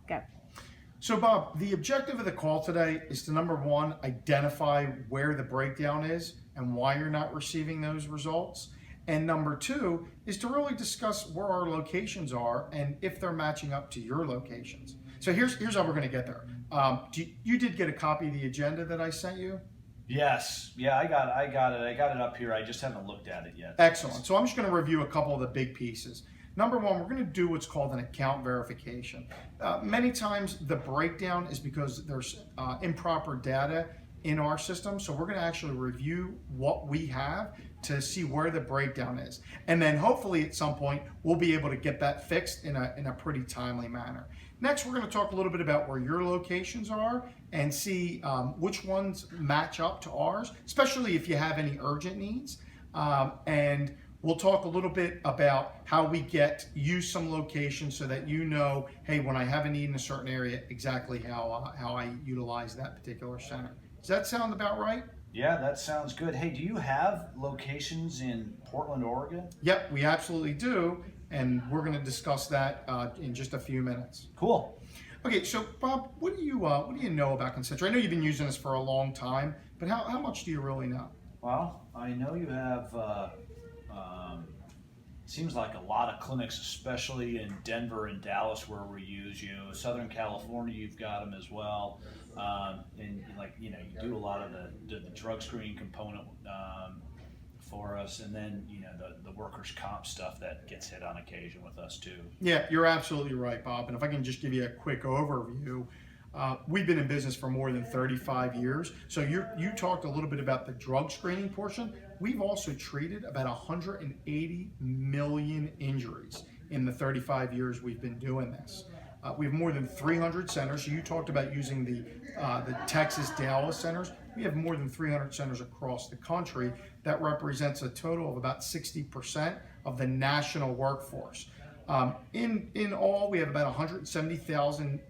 Go. So Bob, the objective of the call today is to, number one, identify where the breakdown is and why you're not receiving those results. And number two is to really discuss where our locations are and if they're matching up to your locations. So here's how we're going to get there. You did get a copy of the agenda that I sent you? Yes. Yeah, I got it. I got it up here. I just haven't looked at it yet. Excellent. So I'm just going to review a couple of the big pieces. Number one, we're going to do what's called an account verification. Many times the breakdown is because there's improper data in our system. So we're going to actually review what we have to see where the breakdown is. And then hopefully at some point we'll be able to get that fixed in a pretty timely manner. Next, we're going to talk a little bit about where your locations are and see which ones match up to ours, especially if you have any urgent needs. And we'll talk a little bit about how we get you some locations so that you know, hey, when I have a need in a certain area, exactly how I utilize that particular center. Does that sound about right? Yeah, that sounds good. Hey, do you have locations in Portland, Oregon? Yep, we absolutely do, and we're going to discuss that in just a few minutes. Cool. Okay, so Bob, what do you know about Concentra? I know you've been using this for a long time, but how much do you really know? Well, I know you have. Seems like a lot of clinics, especially in Denver and Dallas, where we use you. Southern California, you've got them as well, and you do a lot of the drug screening component for us, and then the workers' comp stuff that gets hit on occasion with us too. Yeah, you're absolutely right, Bob. And if I can just give you a quick overview. We've been in business for more than 35 years. So you talked a little bit about the drug screening portion. We've also treated about 180 million injuries in the 35 years we've been doing this. We have more than 300 centers. So you talked about using the Texas Dallas centers. We have more than 300 centers across the country. That represents a total of about 60% of the national workforce. In all, we have about 170,000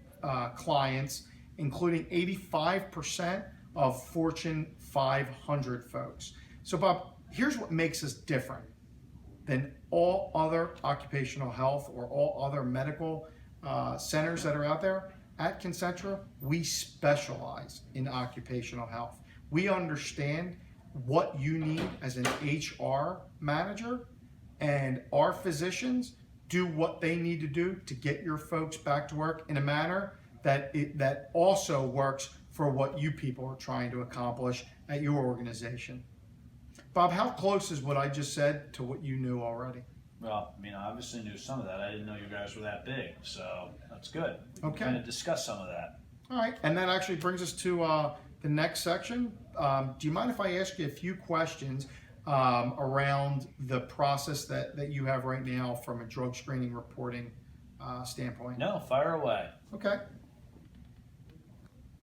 clients, including 85% of Fortune 500 folks. So Bob, here's what makes us different than all other occupational health or all other medical centers that are out there. At Concentra, we specialize in occupational health. We understand what you need as an HR manager, and our physicians do what they need to do to get your folks back to work in a manner that also works for what you people are trying to accomplish at your organization. Bob, how close is what I just said to what you knew already? Well, I mean, I obviously knew some of that. I didn't know you guys were that big, so that's good. We Okay. can kind of discuss some of that. All right, and that actually brings us to the next section. Do you mind if I ask you a few questions around the process that you have right now from a drug screening reporting standpoint? No, fire away. Okay.